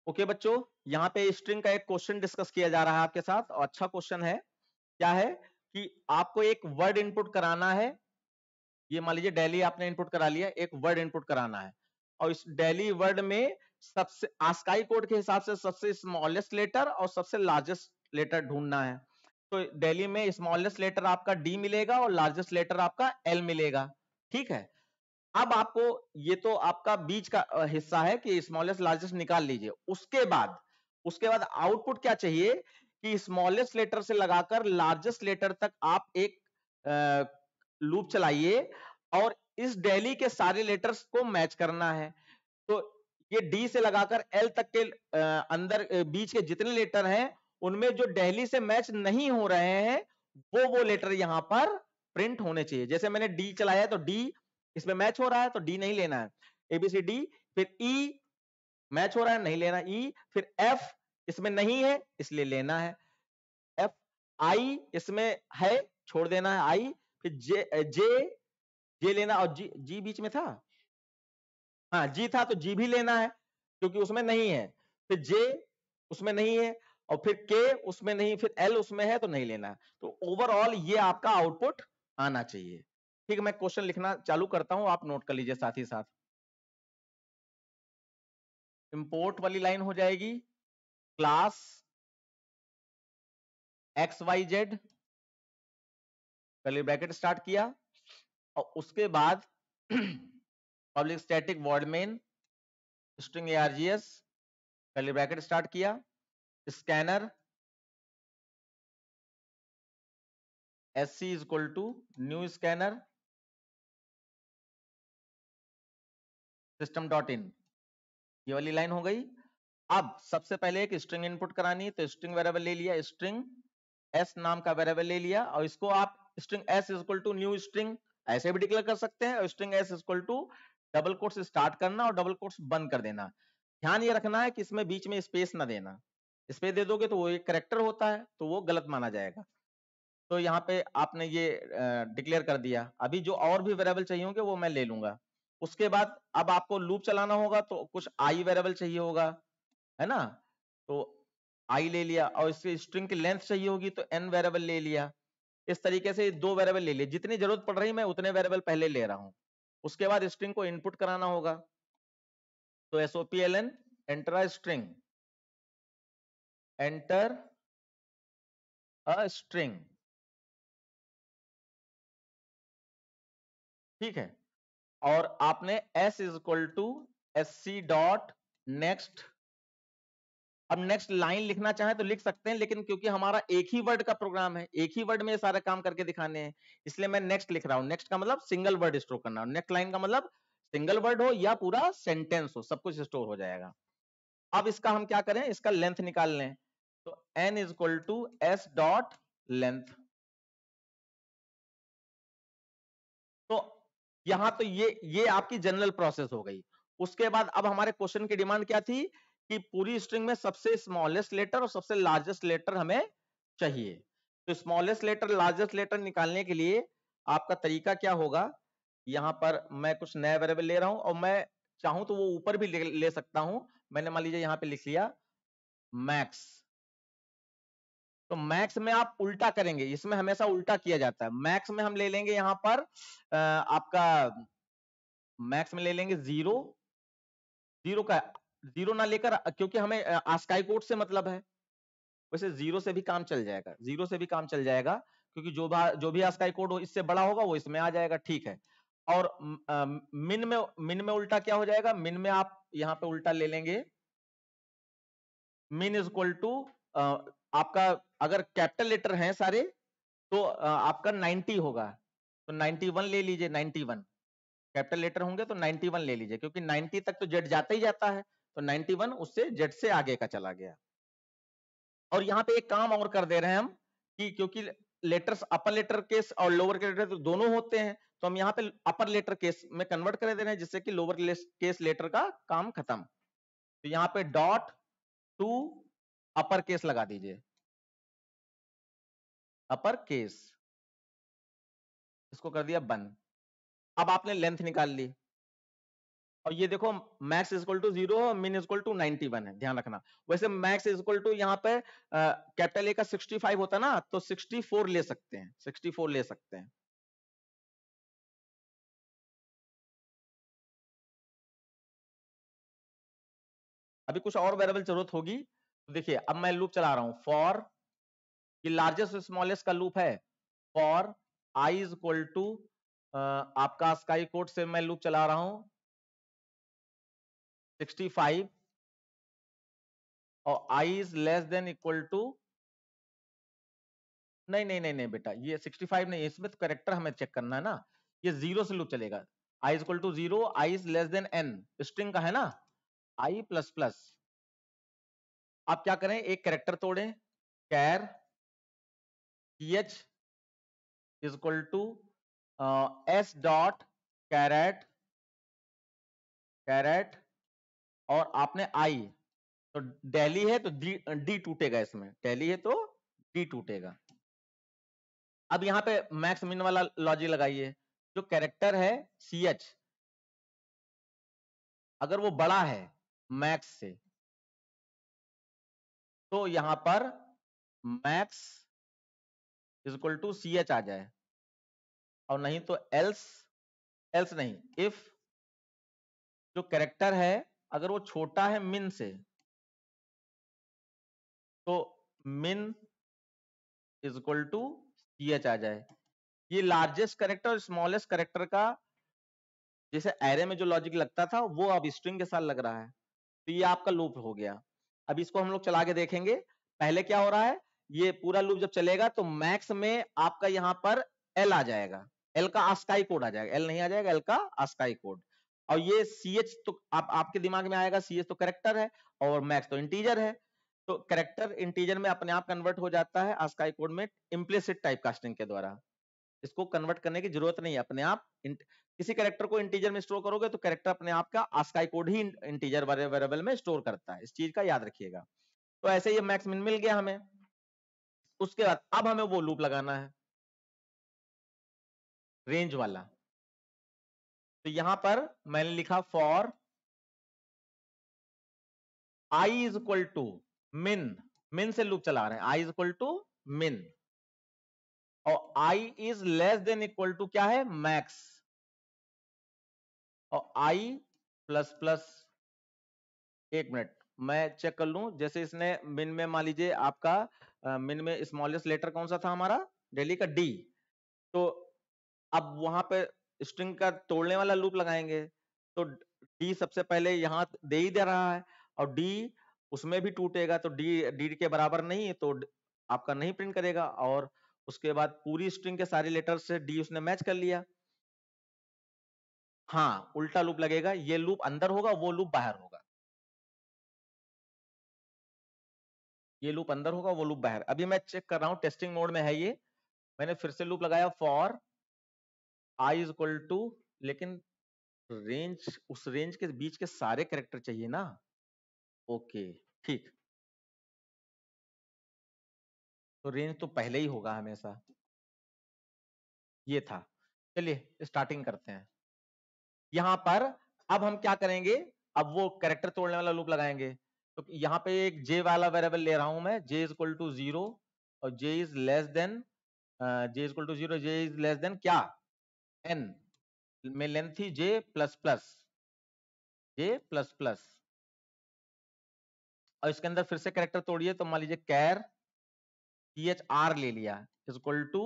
Okay बच्चों, यहाँ पे स्ट्रिंग का एक क्वेश्चन डिस्कस किया जा रहा है आपके साथ, और अच्छा क्वेश्चन है। क्या है कि आपको एक वर्ड इनपुट कराना है। ये मान लीजिए डेली आपने इनपुट करा लिया, एक वर्ड इनपुट कराना है, और इस डेली वर्ड में सबसे आस्काई कोड के हिसाब से सबसे स्मॉलेस्ट लेटर और सबसे लार्जेस्ट लेटर ढूंढना है। तो डेली में स्मॉलेस्ट लेटर आपका डी मिलेगा और लार्जेस्ट लेटर आपका एल मिलेगा। ठीक है, अब आपको ये तो आपका बीच का हिस्सा है कि स्मॉलेस्ट लार्जेस्ट निकाल लीजिए। उसके बाद आउटपुट क्या चाहिए कि स्मॉलेस्ट लेटर से लगाकर लार्जेस्ट लेटर तक आप एक लूप चलाइए और इस डेली के सारे लेटर्स को मैच करना है। तो ये डी से लगाकर एल तक के अंदर बीच के जितने लेटर हैं उनमें जो डेली से मैच नहीं हो रहे हैं वो लेटर यहां पर प्रिंट होने चाहिए। जैसे मैंने डी चलाया तो डी इसमें मैच हो रहा है तो डी नहीं लेना है, एबीसीडी। फिर ई मैच हो रहा है, नहीं लेना ई। फिर एफ इसमें नहीं है इसलिए लेना है एफ। आई इसमें है, छोड़ देना है आई। फिर जे जे जे लेना, और जी जी बीच में था, हाँ जी था तो जी भी लेना है क्योंकि उसमें नहीं है। फिर जे उसमें नहीं है, और फिर के उसमें नहीं, फिर एल उसमें है तो नहीं लेना है। तो ओवरऑल ये आपका आउटपुट आना चाहिए। ठीक है, मैं क्वेश्चन लिखना चालू करता हूं, आप नोट कर लीजिए साथ ही साथ। इंपोर्ट वाली लाइन हो जाएगी class x y z, curly bracket start किया, और उसके बाद public static void main string args, curly bracket start किया, scanner sc is equal to new scanner system dot in. ये वाली लाइन हो गई। अब सबसे पहले एक स्ट्रिंग इनपुट करानी है, तो स्ट्रिंग वेरिएबल ले लिया, स्ट्रिंग s नाम का वेरिएबल ले लिया, और इसको आप string s is equal to new string ऐसे भी डिक्लेयर कर सकते हैं, और string s is equal to double quotes start करना और डबल कोट्स बंद कर देना। ध्यान ये रखना है कि इसमें बीच में स्पेस ना देना, स्पेस दे दोगे तो वो एक करेक्टर होता है तो वो गलत माना जाएगा। तो यहाँ पे आपने ये डिक्लेयर कर दिया। अभी जो और भी वेरिएबल चाहिए होंगे वो मैं ले लूंगा। उसके बाद अब आपको लूप चलाना होगा तो कुछ आई वेरिएबल चाहिए होगा, है ना। तो आई ले लिया, और इसके स्ट्रिंग की लेंथ चाहिए होगी तो एन वेरिएबल ले लिया। इस तरीके से दो वेरिएबल ले लिए, जितनी जरूरत पड़ रही मैं उतने वेरिएबल पहले ले रहा हूं। उसके बाद स्ट्रिंग को इनपुट कराना होगा, तो SOPLN enter a string, enter a string. ठीक है, और आपने s is equal to sc dot next. अब नेक्स्ट लाइन लिखना चाहे तो लिख सकते हैं, लेकिन क्योंकि हमारा एक ही वर्ड का प्रोग्राम है, एक ही वर्ड में सारे काम करके दिखाने हैं, इसलिए मैं नेक्स्ट लिख रहा हूं। नेक्स्ट का मतलब सिंगल वर्ड स्टोर करना, नेक्स्ट लाइन का मतलब सिंगल वर्ड हो या पूरा सेंटेंस हो, सब कुछ स्टोर हो जाएगा। अब इसका हम क्या करें, इसका लेंथ निकाल लें, तो n is equal to s dot length. तो यहां तो ये आपकी जनरल प्रोसेस हो गई। उसके बाद अब हमारे क्वेश्चन की डिमांड क्या थी कि पूरी स्ट्रिंग में सबसे स्मॉलेस्ट लेटर और सबसे लार्जेस्ट लेटर हमें चाहिए। तो स्मॉलेस्ट लेटर लार्जेस्ट लेटर निकालने के लिए आपका तरीका क्या होगा, यहां पर मैं कुछ नया वेरिएबल ले रहा हूं, और मैं चाहूं तो वो ऊपर भी ले सकता हूं। मैंने मान लीजिए यहां पे लिख लिया मैक्स। तो मैक्स में आप उल्टा करेंगे, इसमें हमेशा उल्टा किया जाता है। मैक्स में हम ले लेंगे यहां पर आपका मैक्स में ले लेंगे जीरो, जीरो का जीरो ना लेकर, क्योंकि हमें आस्काई कोड से मतलब है। वैसे जीरो से भी काम चल जाएगा, जीरो से भी काम चल जाएगा, क्योंकि जो भी आस्काई कोड हो इससे बड़ा होगा वो इसमें आ जाएगा। ठीक है, और मिन में उल्टा क्या हो जाएगा, मिन में आप यहां पे उल्टा ले लेंगे, मिन इज इक्वल टू आपका अगर कैपिटल लेटर हैं सारे तो आपका 90 होगा, तो 91 ले लीजिए। 91 कैपिटल लेटर होंगे तो 91 ले लीजिए, क्योंकि 90 तक तो जेड जाता ही जाता है, तो 91 उससे जेड से आगे का चला गया। और यहाँ पे एक काम और कर दे रहे हैं हम कि क्योंकि लेटर्स अपर लेटर केस और लोअर लेटर तो दोनों होते हैं, तो हम यहाँ पे अपर लेटर केस में कन्वर्ट कर दे रहे हैं, जिससे कि लोअर केस लेटर का काम खत्म। तो यहाँ पे डॉट टू अपर केस लगा दीजिए, अपर केस, इसको कर दिया बंद। अब आपने लेंथ निकाल ली, और ये देखो मैक्स इक्वल टू 0 और मिन इक्वल टू 91 है, ध्यान रखना। वैसे मैक्स इक्वल टू यहाँ पे कैपिटल ए का 65 होता ना, तो 64 ले सकते हैं, 64 ले सकते हैं। अभी कुछ और वेरिएबल जरूरत होगी, तो देखिए अब मैं लूप चला रहा हूं फॉर, ये लार्जेस्ट स्मॉलेस्ट का लूप है, for I is equal to आपका स्काई कोड से मैं लूप चला रहा हूं 65 और I is less than equal to, नहीं नहीं नहीं नहीं बेटा, ये 65 नहीं, इसमें तो करेक्टर हमें चेक करना है ना, ये 0 से लूप चलेगा। I is equal to 0, I is less than N, string का है ना, आई प्लस प्लस। आप क्या करें, एक करेक्टर तोड़ें, char ch is equal to S dot carat carat, और आपने आई, तो डेली है तो डी टूटेगा, इसमें डेली है तो डी टूटेगा। अब यहाँ पे मैक्स मिन वाला लॉजिक लगाइए, जो कैरेक्टर है ch अगर वो बड़ा है मैक्स से, तो यहां पर max is equal to ch आ जाए, और नहीं तो एल्स, एल्स नहीं, इफ जो कैरेक्टर है अगर वो छोटा है मिन से, तो min is equal to ch आ जाए। ये लार्जेस्ट कैरेक्टर और स्मॉलेस्ट कैरेक्टर का जैसे एरे में जो लॉजिक लगता था वो अब स्ट्रिंग के साथ लग रहा है, तो ये आपका लूप हो गया। अब इसको हम लोग चला के देखेंगे। पहले क्या हो रहा है, ये पूरा लूप जब चलेगा तो मैक्स में आपका यहाँ पर एल आ जाएगा, एल का आस्काई कोड आ जाएगा, एल नहीं आ जाएगा, एल का आस्काई कोड। और ये सी एच तो आपके दिमाग में आएगा, सी एच तो करेक्टर है और मैक्स तो इंटीजर है, तो करेक्टर इंटीजर में अपने आप कन्वर्ट हो जाता है आस्काई कोड में इम्प्लिसिट टाइप कास्टिंग के द्वारा। इसको कन्वर्ट करने की जरूरत नहीं है, अपने आप किसी कैरेक्टर को इंटीजर में स्टोर करोगे तो कैरेक्टर अपने आप का आस्काई कोड ही इंटीजर वेरिएबल में स्टोर करता है, इस चीज का याद रखिएगा। तो ऐसे ये मैक्स मिन मिल गया हमें। उसके बाद अब हमें वो लूप लगाना है रेंज वाला, तो यहां पर मैंने लिखा for I is equal to min, min से लूप चला रहे हैं, आई इज इक्वल टू मिन, और I is less than equal to क्या है, मैक्स, और आई प्लस प्लस, एक मिनट मैं चेक कर लूं, जैसे इसने मिन में मान लीजिए आपका मिन में स्मॉलेस्ट लेटर कौन सा था हमारा, डेली का डी, तो अब वहां पे स्ट्रिंग का तोड़ने वाला लूप लगाएंगे, तो डी सबसे पहले यहां दे ही दे रहा है, और डी उसमें भी टूटेगा, तो डी डी के बराबर नहीं है, तो आपका नहीं प्रिंट करेगा, और उसके बाद पूरी स्ट्रिंग के सारे लेटर से डी उसने मैच कर लिया। हाँ, उल्टा लूप लगेगा, ये लूप अंदर होगा, वो लूप बाहर होगा, ये लूप अंदर होगा, वो लूप बाहर। अभी मैं चेक कर रहा हूं, टेस्टिंग मोड में है ये, मैंने फिर से लूप लगाया for I is equal to, लेकिन रेंज, उस रेंज के बीच के सारे कैरेक्टर चाहिए ना, ओके ठीक, तो रेंज तो पहले ही होगा हमेशा, ये था। चलिए स्टार्टिंग करते हैं। यहां पर अब हम क्या करेंगे, अब वो कैरेक्टर तोड़ने वाला लूप लगाएंगे, तो यहाँ पे एक जे वाला वेरिएबल ले रहा हूं मैं, जे इज इक्वल टू 0 और J is less than, J is equal to 0, J is less than क्या, एन में लेंथ थी J plus plus, J plus plus, और इसके अंदर फिर से कैरेक्टर तोड़िए, तो मान लीजिए कैर CHR ले लिया is equal to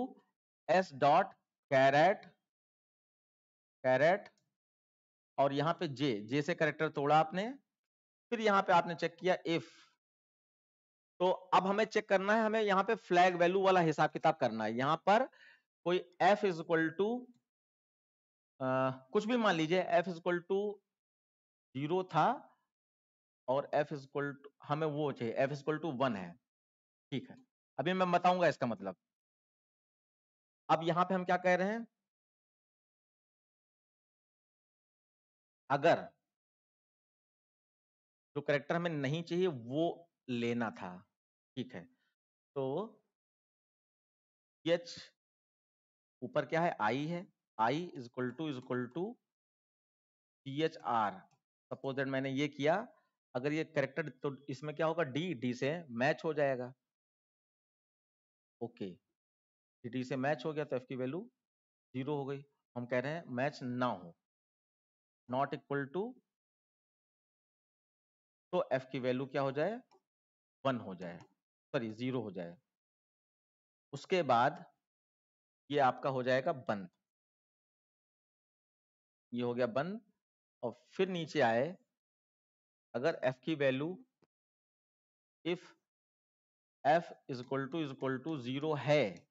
S dot carat carat, और यहाँ पे जे, जे से कैरेक्टर तोड़ा आपने, फिर यहाँ पे आपने चेक किया इफ, तो अब हमें चेक करना है, हमें यहाँ पे फ्लैग वैल्यू वाला हिसाब किताब करना है। यहाँ पर कोई f इज इक्वल टू कुछ भी मान लीजिए, f इज इक्वल टू 0 था, और f इज इक्वल टू हमें वो चाहिए, f इज इक्वल टू 1 है, ठीक है। अभी मैं बताऊंगा इसका मतलब। अब यहाँ पे हम क्या कह रहे हैं, अगर जो कैरेक्टर हमें नहीं चाहिए वो लेना था, ठीक है, तो h ऊपर क्या है, i है, i is equal to CHR, suppose that मैंने ये किया, अगर ये करेक्टर तो इसमें क्या होगा, डी से मैच हो जाएगा। ओके, डी से मैच हो गया तो एफ की वैल्यू 0 हो गई। हम कह रहे हैं मैच ना हो, नॉट इक्वल टू, तो एफ की वैल्यू क्या हो जाए, 1 हो जाए, सॉरी 0 हो जाए। उसके बाद ये आपका हो जाएगा बंद, ये हो गया बंद। और फिर नीचे आए, अगर एफ की value, if F is equal to 0 है,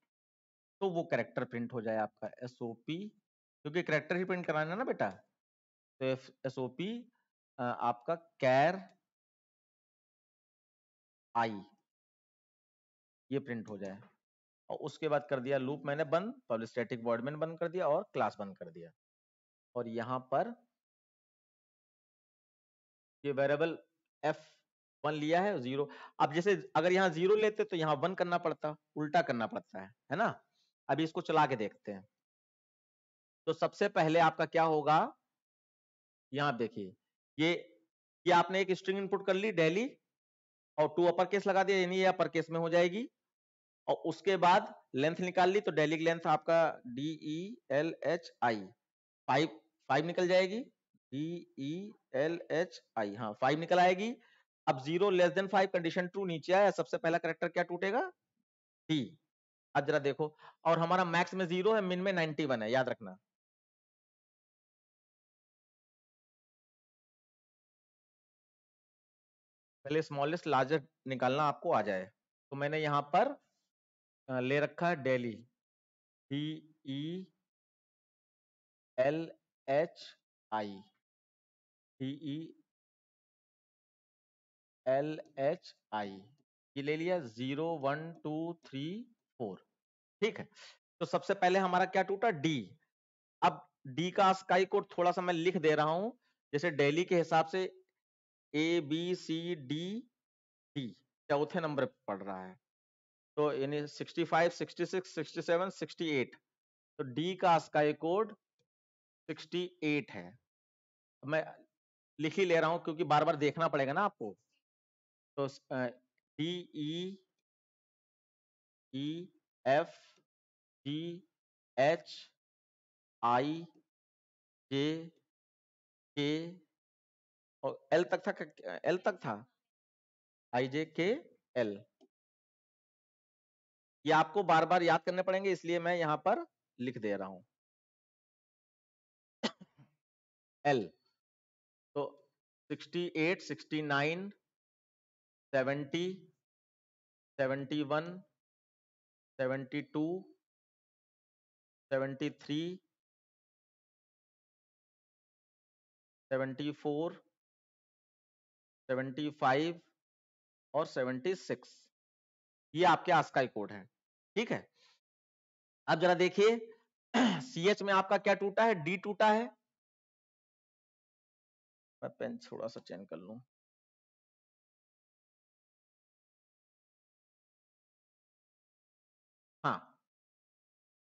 तो वो करेक्टर प्रिंट हो जाए आपका एसओपी, क्योंकि करेक्टर ही प्रिंट कराना है ना बेटा। तो एसओपी आपका कैर आई, ये प्रिंट हो जाए। और उसके बाद कर दिया लूप मैंने बंद, तो स्टैटिक वॉइड मैंने बंद कर दिया और क्लास बंद कर दिया। और यहां पर ये वेरिएबल f1 लिया है 0। अब जैसे अगर यहाँ 0 लेते तो यहाँ 1 करना पड़ता, उल्टा करना पड़ता है ना। अभी इसको चला के देखते हैं। तो सबसे पहले आपका क्या होगा, यहाँ देखिए, ये आपने एक स्ट्रिंग इनपुट कर ली डेली, और 2 अपर केस लगा दिया, यानी ये अपर केस में हो जाएगी। और उसके बाद लेंथ निकाल ली, तो डेली लेंथ आपका DELHI 5 निकल जाएगी, DELHI, हाँ 5 निकल आएगी। अब 0 लेस देन 5 कंडीशन ट्रू, नीचे आया, सबसे पहला करेक्टर क्या टूटेगा, D। अब जरा देखो, और हमारा मैक्स में 0 है, मिन में 91 है, याद रखना। पहले स्मॉलेस्ट लार्जेस्ट निकालना आपको आ जाए। तो मैंने यहां पर ले रखा है डेली, DELHI, DELHI, ये ले लिया 0 1 2 3 4, ठीक है। तो सबसे पहले हमारा क्या टूटा, D। अब D का स्काई कोड थोड़ा सा मैं लिख दे रहा हूं, जैसे डेली के हिसाब से ABCD चौथे नंबर पे पढ़ रहा है, तो यानी 65 66 67 68, तो D का स्काई कोड 68 है। मैं लिख ही ले रहा हूं क्योंकि बार बार देखना पड़ेगा ना आपको। तो DEFGHIJK, और L तक था, L तक था, IJKL। ये आपको बार बार याद करने पड़ेंगे, इसलिए मैं यहां पर लिख दे रहा हूं L। तो 68 69 70 71 72 73 74 75 और 76, ये आपके आस्काई कोड है, ठीक है। अब जरा देखिए CH में आपका क्या टूटा है, D टूटा है। मैं पेन थोड़ा सा चेंज कर लूं, हाँ।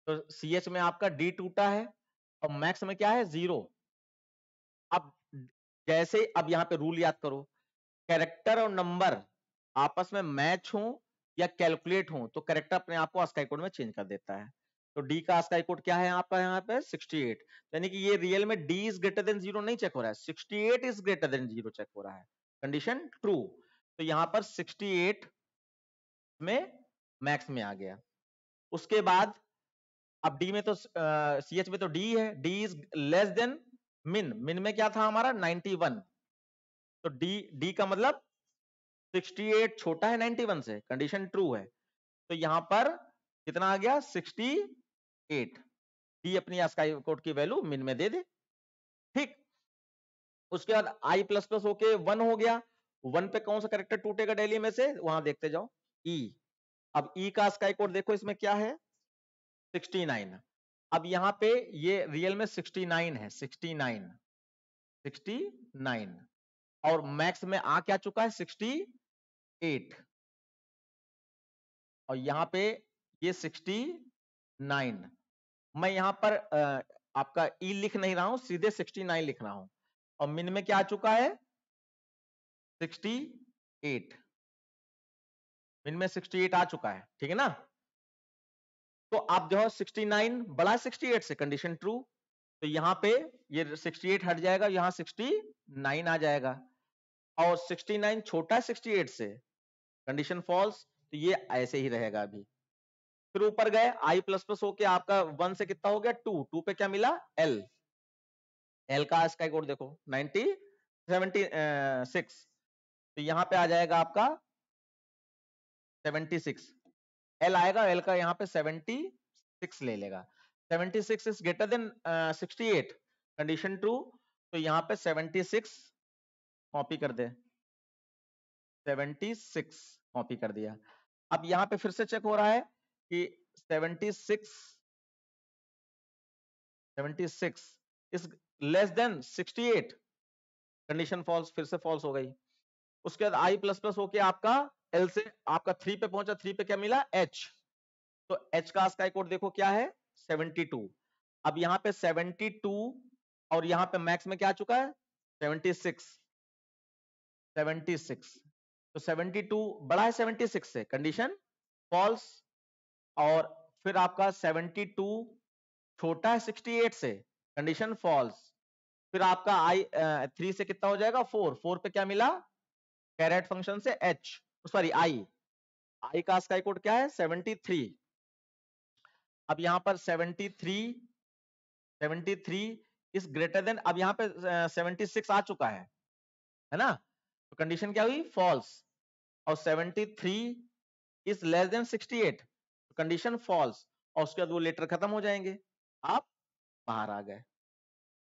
तो CH में आपका D टूटा है, और मैक्स में क्या है, 0। अब जैसे, अब यहाँ पे रूल याद करो, कैरेक्टर और नंबर आपस में मैच हो या कैलकुलेट हो, तो कैरेक्टर अपने आप को ASCII कोड में चेंज कर देता है। तो D का ASCII कोड क्या है आपका यहाँ पे, 68, यानी कि ये रियल में D इज ग्रेटर देन 0 नहीं चेक हो रहा है, 68 इज ग्रेटर देन 0 चेक हो रहा है, कंडीशन ट्रू। तो यहाँ पर 68 में मैक्स में आ गया। उसके बाद अब D में तो CH में तो D है, D इज लेस देन मिन, मिन में क्या था हमारा 91, तो D का मतलब 68 छोटा है 91 से, कंडीशन ट्रू है। तो यहां पर कितना आ गया, 68। डी अपनी ASCII कोड की वैल्यू मिन में दे दे, ठीक। उसके बाद आई प्लस प्लस होके 1 हो गया, 1 पे कौन सा करेक्टर टूटेगा डेली में से, वहां देखते जाओ, ई। अब ई का ASCII कोड देखो, इसमें क्या है, 69। अब यहाँ पे ये रियल में 69 है, 69 69, और मैक्स में आ क्या चुका है, 68, और यहाँ पे ये 69। मैं यहाँ पर आपका ई लिख नहीं रहा हूं, सीधे 69 लिख रहा हूं। और मिन में क्या आ चुका है 68, मिन में 68 आ चुका है, ठीक है ना। तो आप जो है 69 बड़ा 68 से, कंडीशन ट्रू। तो यहां पे ये 68 हट जाएगा, यहां 69 आ जाएगा, और 69 छोटा है 68 से, कंडीशन फॉल्स। तो ये ऐसे ही रहेगा अभी। फिर ऊपर गए, आई प्लस प्लस होके आपका 1 से कितना हो गया 2, 2 पे क्या मिला एल, एल का स्काई कोड देखो 76, तो यहां पे आ जाएगा आपका 76, एल आएगा, एल का यहाँ पे 76 ले लेगा, 76 is greater than 68, condition true. तो यहाँ पे 76 कॉपी कर दे, 76 कॉपी कर दिया। अब यहाँ पे फिर से चेक हो रहा है कि 76 is less than 68, condition false, फिर से फॉल्स हो गई। उसके बाद आई प्लस प्लस होके आपका एल से आपका 3 पे पहुंचा, 3 पे क्या मिला एच, तो एच का स्काई कोड देखो क्या है 72। अब यहाँ पे 72 और यहाँ पे मैक्स में क्या आ चुका है 76, 76, तो 72 बड़ा है 76 से, कंडीशन फॉल्स। और फिर आपका 72 छोटा है 68 से, कंडीशन फॉल्स। फिर आपका आई 3 से कितना हो जाएगा 4, 4 पे क्या मिला कैरेट फंक्शन से एच, सॉरी आई, आई का स्काई कोड क्या है 73। अब यहां पर 73 इज ग्रेटर देन, अब यहां पे 76 आ चुका है ना, तो कंडीशन क्या हुई फॉल्स। और 73 is less than 68, condition false, और उसके बाद वो लेटर खत्म हो जाएंगे, आप बाहर आ गए।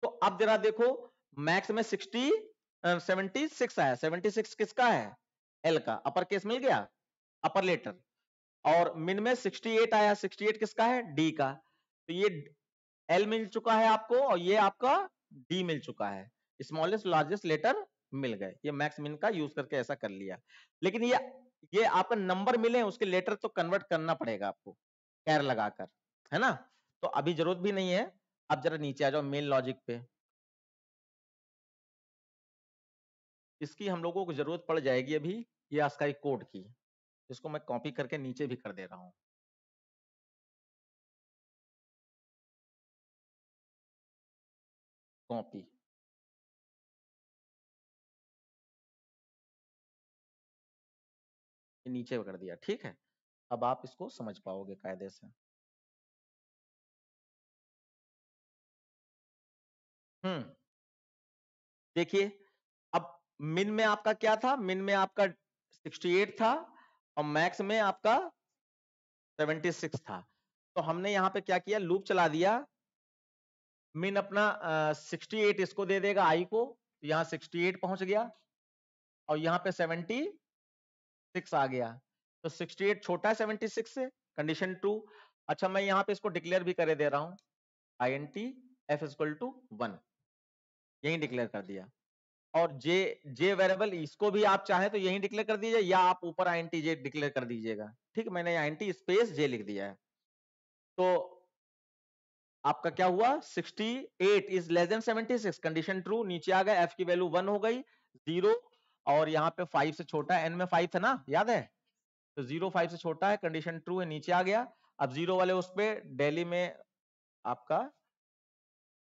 तो अब जरा देखो मैक्स में 76 आया, 76 किसका है एल का, अपर केस मिल गया अपर लेटर, और मिन में 68 आया, 68 किसका है डी का, तो ये एल मिल चुका है आपको, और ये आपका डी मिल चुका है, स्मॉलेस्ट लार्जेस्ट लेटर मिल गए। ये मैक्स मिन का यूज करके ऐसा कर लिया, लेकिन ये आपका नंबर मिले उसके लेटर तो कन्वर्ट करना पड़ेगा आपको कैर लगाकर, है ना। तो अभी जरूरत भी नहीं है। अब जरा नीचे आ जाओ मेन लॉजिक पे, इसकी हम लोगों को जरूरत पड़ जाएगी अभी, ये आस्काई कोड की, इसको मैं कॉपी करके नीचे भी कर दे रहा हूं। कॉपी, नीचे कर दिया, ठीक है। अब आप इसको समझ पाओगे कायदे से। देखिए अब मिन में आपका क्या था, मिन में आपका 68 था, और मैक्स में आपका 76 था। तो हमने यहाँ पे क्या किया, लूप चला दिया, मिन अपना 68 इसको दे देगा आई को, तो यहाँ 68 पहुंच गया, और यहाँ पे 76 आ गया, तो 68 छोटा है 76 से, कंडीशन ट्रू। अच्छा मैं यहाँ पे इसको डिक्लेयर भी करे दे रहा हूँ, int f इक्वल टू 1, यही डिक्लेयर कर दिया। और जे वेरिएबल इसको भी आप चाहे तो यही डिक्लेयर कर दीजिए, या आप ऊपर int जे डिक्लेयर कर दीजिएगा, ठीक है। मैंने int स्पेस जे लिख दिया है। तो आपका क्या हुआ 68 is less then 76, condition true, नीचे आ गया, f की वैल्यू 1 हो गई, 0, और यहाँ पे 5 से छोटा है, n में 5 था ना याद है, तो 0 5 से छोटा है, कंडीशन ट्रू है, नीचे आ गया। अब 0 वाले उस पे दिल्ली में आपका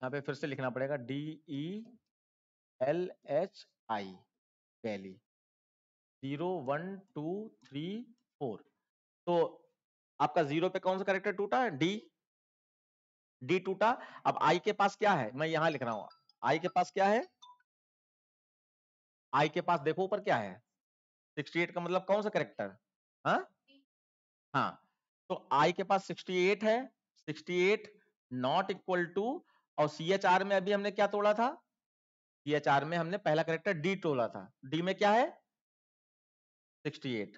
यहाँ पे फिर से लिखना पड़ेगा DELHI वैली 0 1 2 3 4, तो आपका 0 पे कौन सा करेक्टर टूटा, डी टूटा। अब आई के पास क्या है, मैं यहां लिख रहा हूं, आई के पास क्या है, आई के पास देखो ऊपर क्या है 68 का मतलब कौन सा करेक्टर, हाँ हाँ, तो आई के पास 68 है, 68 नॉट इक्वल टू, और CHR में अभी हमने क्या तोड़ा था, CHR में हमने पहला करेक्टर डी तोड़ा था, डी में क्या है 68,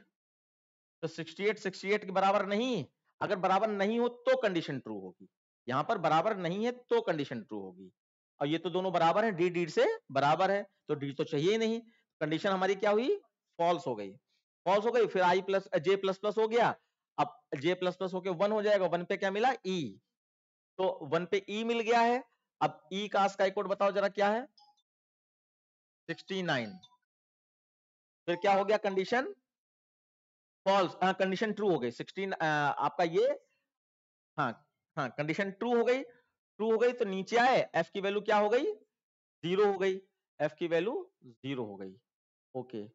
तो 68 के बराबर नहीं, अगर बराबर नहीं हो तो कंडीशन ट्रू होगी, यहां पर बराबर नहीं है तो कंडीशन ट्रू होगी, और ये तो दोनों बराबर है, डी डी से बराबर है, तो डी तो चाहिए ही नहीं, कंडीशन हमारी क्या हुई फॉल्स हो गई, फॉल्स हो गई। फिर आई प्लस जे प्लस प्लस हो गया, अब जे प्लस प्लस होके 1 हो जाएगा, 1 पे क्या मिला ई, तो 1 पे ई मिल गया है। अब ई का स्काई कोड बताओ जरा क्या है, 69, फिर क्या हो गया कंडीशन फॉल्स, कंडीशन ट्रू हो गई 16 आपका ये, हाँ हाँ कंडीशन ट्रू हो गई, ट्रू हो गई तो नीचे आए एफ की वैल्यू क्या हो गई, जीरो हो गई, एफ की वैल्यू जीरो हो गई। ओके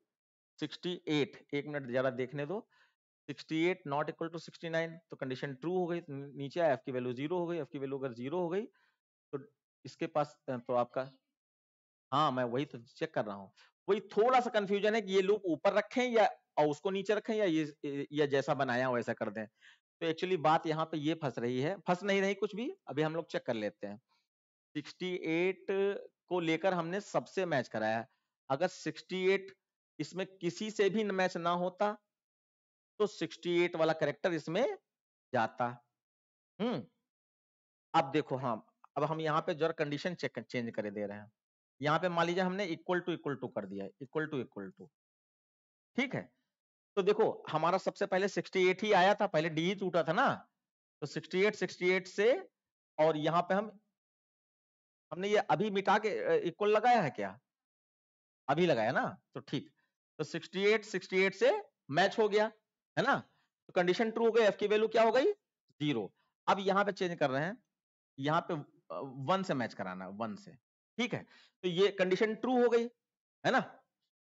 68, एक मिनट जरा देखने दो, 68 नॉट इक्वल टू 69, तो कंडीशन ट्रू हो गई, नीचे आया एफ की वैल्यू जीरो हो गई, एफ की वैल्यू अगर जीरो हो गई तो इसके पास तो आपका, हाँ मैं वही तो चेक कर रहा हूँ, वही थोड़ा सा कंफ्यूजन है कि ये लूप ऊपर रखें या और उसको नीचे रखें या ये या जैसा बनाया वैसा कर दें। तो एक्चुअली बात यहाँ पे ये फंस रही है, फंस नहीं रही कुछ भी, अभी हम लोग चेक कर लेते हैं। 68 को लेकर हमने सबसे मैच कराया, अगर 68 इसमें किसी से भी मैच ना होता तो 68 वाला करेक्टर इसमें जाता। अब देखो, हाँ अब हम यहाँ पे जरा कंडीशन चेंज करे दे रहे हैं, यहाँ पे मान लीजिए हमने इक्वल टू कर दिया है, इक्वल टू, ठीक है। तो देखो हमारा सबसे पहले 68 ही आया था, पहले डी ही टूटा था ना, तो 68 से, और यहाँ पे हमने ये अभी मिटा के इक्वल लगाया है क्या, अभी लगाया ना, तो ठीक, तो 68 से मैच हो गया है ना, तो कंडीशन ट्रू हो गई, एफ की वैल्यू क्या हो गई, जीरो। अब यहाँ पे चेंज कर रहे हैं, यहाँ पे 1 से मैच कराना, 1 से, ठीक है। तो ये कंडीशन ट्रू हो गई है ना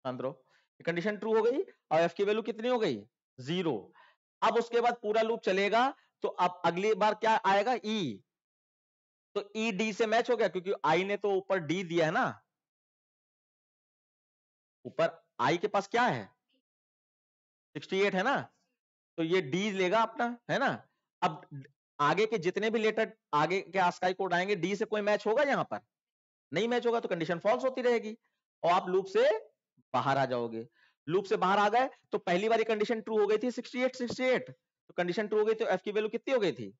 अंदरो, कंडीशन ट्रू हो गई और एफ की वैल्यू कितनी हो गई, जीरो। अब उसके बाद पूरा लूप चलेगा, तो अब अगली बार क्या आएगा, ई, तो ई डी से मैच हो गया क्योंकि आई ने तो ऊपर डी दिया है ना, ऊपर आई के पास क्या है 68 है ना, तो ये डी लेगा अपना, है ना। अब आगे के जितने भी लेटर आगे के आस्काई कोड आएंगे, डी से कोई मैच होगा यहाँ पर, नहीं मैच होगा, तो कंडीशन फॉल्स होती रहेगी और आप लूप से बाहर आ जाओगे। लूप से बाहर आ गए तो पहली बारी कंडीशन ट्रू हो गई थी 68, तो कंडीशन ट्रू हो गई तो एफ की वैल्यू कितनी हो गई थी,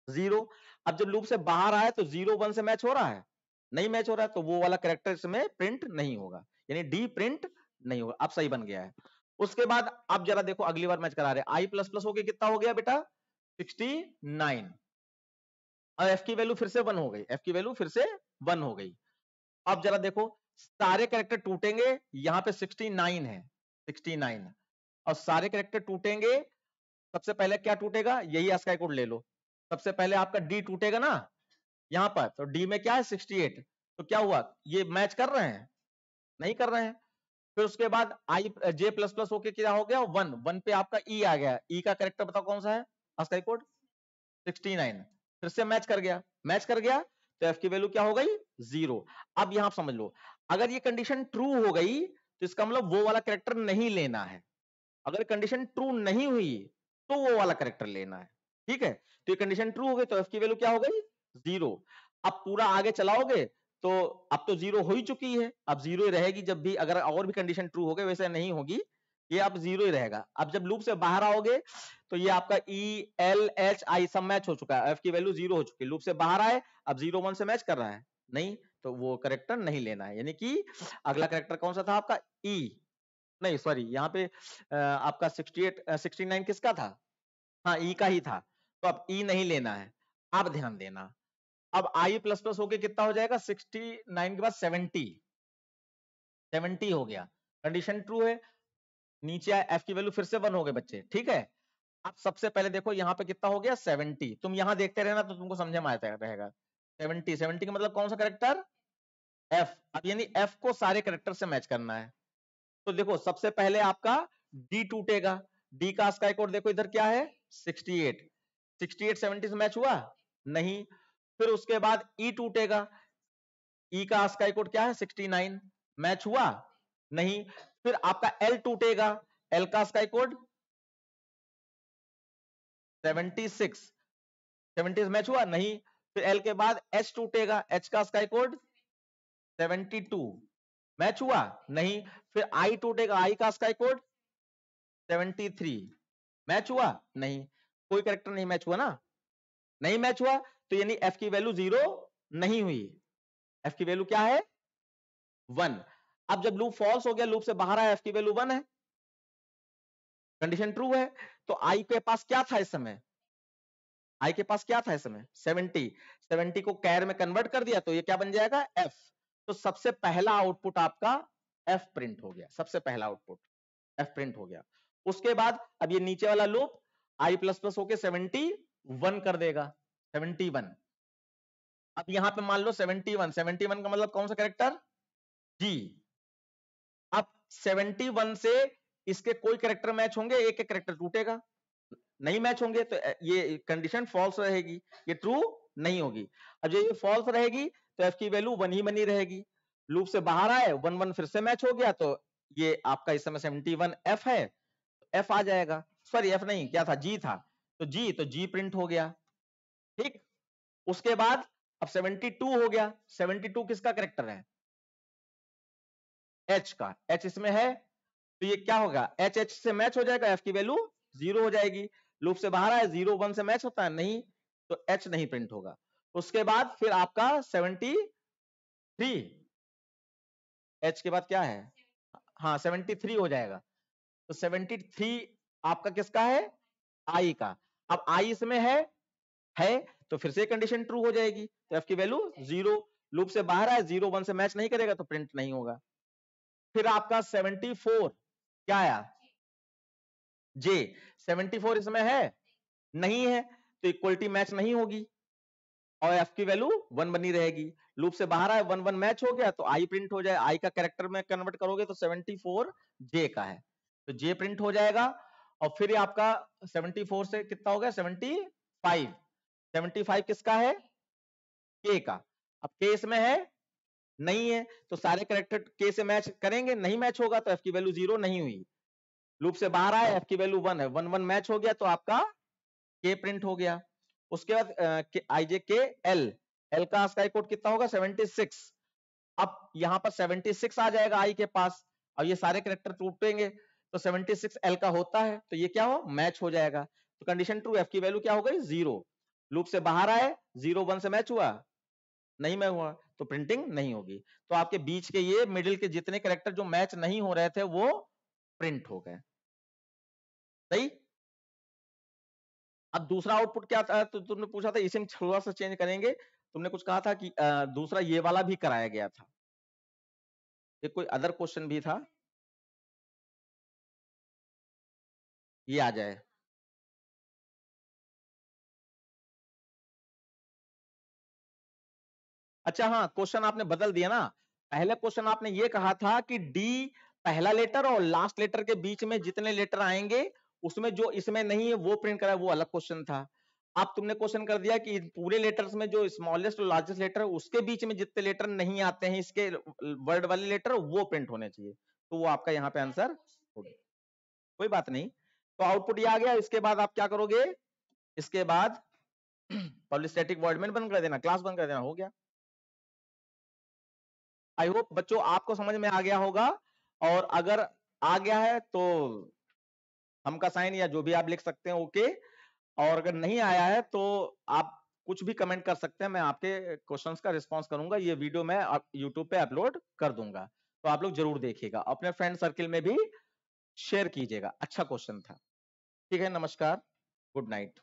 जीरो। अब जब लूप से बाहर आए तो 0 1 से मैच हो रहा है, नहीं मैच हो रहा है, तो वो वाला कैरेक्टर इसमें प्रिंट नहीं होगा, यानी डी प्रिंट नहीं होगा। अब सही बन गया है। उसके बाद अब जरा देखो अगली बार मैच करा रहे, आई प्लस प्लस होके कितना हो गया बेटा 69, और एफ की वैल्यू फिर से 1 हो गई, एफ की वैल्यू फिर से 1 हो गई। अब जरा देखो सारे कैरेक्टर टूटेंगे, यहाँ पे 69 है, 69, और सारे कैरेक्टर टूटेंगे, सबसे पहले क्या टूटेगा, यही आस्काई कोड ले लो, सबसे पहले आपका डी टूटेगा ना यहाँ पर, तो डी में क्या है 68, तो क्या हुआ, ये मैच कर रहे हैं, नहीं कर रहे हैं। फिर उसके बाद आई जे प्लस प्लस होके क्या हो गया 1 1 पे आपका ई आ गया, ई का कैरेक्टर बताओ कौन सा है, आस्काई कोड 69, फिर से मैच कर गया, मैच कर गया, तो एफ की वैल्यू क्या हो गई, जीरो। अब यहां समझ लो, अगर ये कंडीशन ट्रू हो गई तो इसका मतलब वो वाला कैरेक्टर नहीं लेना है, अगर कंडीशन ट्रू नहीं हुई तो वो वाला कैरेक्टर लेना है, ठीक है। तो ये कंडीशन ट्रू हो गई तो एफ की वैल्यू क्या हो गई, जीरो। अब पूरा आगे चलाओगे तो अब तो जीरो हो ही चुकी है, अब जीरो ही रहेगी, जब भी अगर और भी कंडीशन ट्रू हो गए वैसे नहीं होगी, ये अब जीरो ही रहेगा। अब जब लूप से बाहर आओगे तो ये आपका ई एल एच आई सब मैच हो चुका है, एफ की वैल्यू जीरो हो चुकी है, लूप से बाहर आए, अब 0 1 से मैच कर रहा है, नहीं, तो वो करेक्टर नहीं लेना है, यानी कि अगला करेक्टर कौन सा था आपका ई, नहीं सॉरी यहाँ पे आपका 68 69 किसका था, हाँ ई का ही था, तो अब ई नहीं लेना है। अब ध्यान देना, अब आई प्लस प्लस होके कितना हो जाएगा 69 के बाद 70 हो गया, कंडीशन ट्रू है, नीचे आए एफ की वैल्यू फिर से 1 हो गए बच्चे, ठीक है। अब सबसे पहले देखो यहाँ पे कितना हो गया 70, तुम यहाँ देखते रहना तो तुमको समझ में आता रहेगा, 70 का मतलब कौन सा करेक्टर, एफ। अब यानी एफ को सारे करेक्टर से मैच करना है, तो देखो सबसे पहले आपका डी टूटेगा, डी का स्काई कोड देखो इधर क्या है 68, 70 से मैच हुआ नहीं, फिर उसके बाद ई टूटेगा, ई का स्काई कोड क्या है 69, मैच हुआ नहीं, फिर आपका एल टूटेगा, एल का स्काई कोड 76, 70 से मैच हुआ नहीं, फिर एल के बाद एच टूटेगा, एच का स्काई कोड 72, मैच हुआ नहीं, फिर आई टूटेगा, आई का स्काई कोड 73, मैच हुआ नहीं, कोई कैरेक्टर नहीं मैच हुआ ना, नहीं मैच हुआ, तो यानी एफ की वैल्यू जीरो नहीं हुई, एफ की वैल्यू क्या है 1। अब जब लूप फॉल्स हो गया, लूप से बाहर आया, एफ की वैल्यू 1 है, कंडीशन ट्रू है, तो आई के पास क्या था इस समय, आई के पास क्या था इस समय 70 को कैर में कन्वर्ट कर दिया, तो ये क्या बन जाएगा एफ। तो सबसे पहला आउटपुट आपका एफ प्रिंट हो गया, सबसे पहला आउटपुट एफ प्रिंट हो गया। उसके बाद अब ये नीचे वाला लूप आई प्लस प्लस होके 71 कर देगा, 71। अब यहां पे मान लो 71, 71 का मतलब कौन सा कैरेक्टर, जी। अब 71 से इसके कोई कैरेक्टर मैच होंगे, एक एक कैरेक्टर टूटेगा, नहीं मैच होंगे तो ये कंडीशन फॉल्स रहेगी, ये ट्रू नहीं होगी। अब जब ये फॉल्स रहेगी तो एफ की वैल्यू 1 ही बनी रहेगी। लूप से बाहर आए 1 1 फिर से मैच हो गया, तो ये आपका इस समय 71 एफ है, एफ आ जाएगा। सॉरी एफ नहीं, क्या था, जी था, तो जी प्रिंट हो गया, ठीक। उसके बाद अब 72 हो गया, 72 किसका कैरेक्टर है, एच का, एच इसमें है, तो ये क्या होगा, एच एच से मैच हो जाएगा, एफ की वैल्यू 0 हो जाएगी। लूप से बाहर आए 0 1 से मैच होता है नहीं, तो एच नहीं प्रिंट होगा। उसके बाद फिर आपका 73, एच के बाद क्या है, हाँ 73 हो जाएगा, तो 73 आपका किसका है, आई का। अब आई इसमें है तो फिर से कंडीशन ट्रू हो जाएगी, तो एफ की वैल्यू 0। लूप से बाहर आए 0 1 से मैच नहीं करेगा तो प्रिंट नहीं होगा। फिर आपका 74 क्या आया, जे, 74 इसमें है नहीं है, तो इक्वलिटी मैच नहीं होगी और एफ की वैल्यू 1 बनी रहेगी। लूप से बाहर आए 1 1 मैच हो गया तो आई प्रिंट हो जाए, आई का कैरेक्टर में कन्वर्ट करोगे तो 74 जे का है, तो जे प्रिंट हो जाएगा। और फिर आपका 74 से कितना हो गया, 75, 75 किसका है, के का। अब के इसमें है नहीं है, तो सारे कैरेक्टर के से मैच करेंगे, नहीं मैच होगा तो एफ की वैल्यू 0 नहीं हुई। लूप से बाहर आए एफ की वैल्यू 1 है, 1 1 मैच हो गया तो आपका के प्रिंट हो गया। उसके बाद आई जे के एल, एल का स्काई कोड कितना होगा, 76। अब यहां पर 76 आ जाएगा आई के पास, अब ये सारे कैरेक्टर टूटेंगे तो 76 एल का होता है, तो ये क्या हो, मैच हो जाएगा। तो कंडीशन ट्रू, एफ की वैल्यू क्या हो गई, 0। लूप से बाहर आए 0 1 से मैच हुआ नहीं, मैं हुआ तो प्रिंटिंग नहीं होगी। तो आपके बीच के ये मिडिल के जितने कैरेक्टर जो मैच नहीं हो रहे थे वो प्रिंट हो गए, सही। अब दूसरा आउटपुट क्या था, तो तुमने पूछा था इसे हम थोड़ा सा चेंज करेंगे, तुमने कुछ कहा था कि दूसरा ये वाला भी कराया गया था, एक कोई अदर क्वेश्चन भी था, ये आ जाए। अच्छा हाँ, क्वेश्चन आपने बदल दिया ना, पहले क्वेश्चन आपने ये कहा था कि डी पहला लेटर और लास्ट लेटर के बीच में जितने लेटर आएंगे उसमें जो इसमें नहीं है वो प्रिंट करा, वो अलग क्वेश्चन था। अब तुमने क्वेश्चन कर दिया कि पूरे लेटर्स में जो स्मॉलेस्ट और लार्जेस्ट लेटर है उसके बीच में जितने लेटर नहीं आते हैं इसके वर्ड वाले लेटर वो प्रिंट होने चाहिए, तो वो आपका यहाँ पे आंसर हो गया। कोई बात नहीं, तो आउटपुट ये आ गया। इसके बाद आप क्या करोगे, इसके बाद पॉलिस्टैटिक वॉइड मेन बंद कर देना, क्लास बंद कर देना, हो गया। आई होप बच्चों आपको समझ में आ गया होगा, और अगर आ गया है तो हम का साइन या जो भी आप लिख सकते हैं ओके, और अगर नहीं आया है तो आप कुछ भी कमेंट कर सकते हैं, मैं आपके क्वेश्चंस का रिस्पांस करूंगा। ये वीडियो मैं यूट्यूब पे अपलोड कर दूंगा, तो आप लोग जरूर देखिएगा, अपने फ्रेंड सर्किल में भी शेयर कीजिएगा। अच्छा क्वेश्चन था, ठीक है, नमस्कार, गुड नाइट।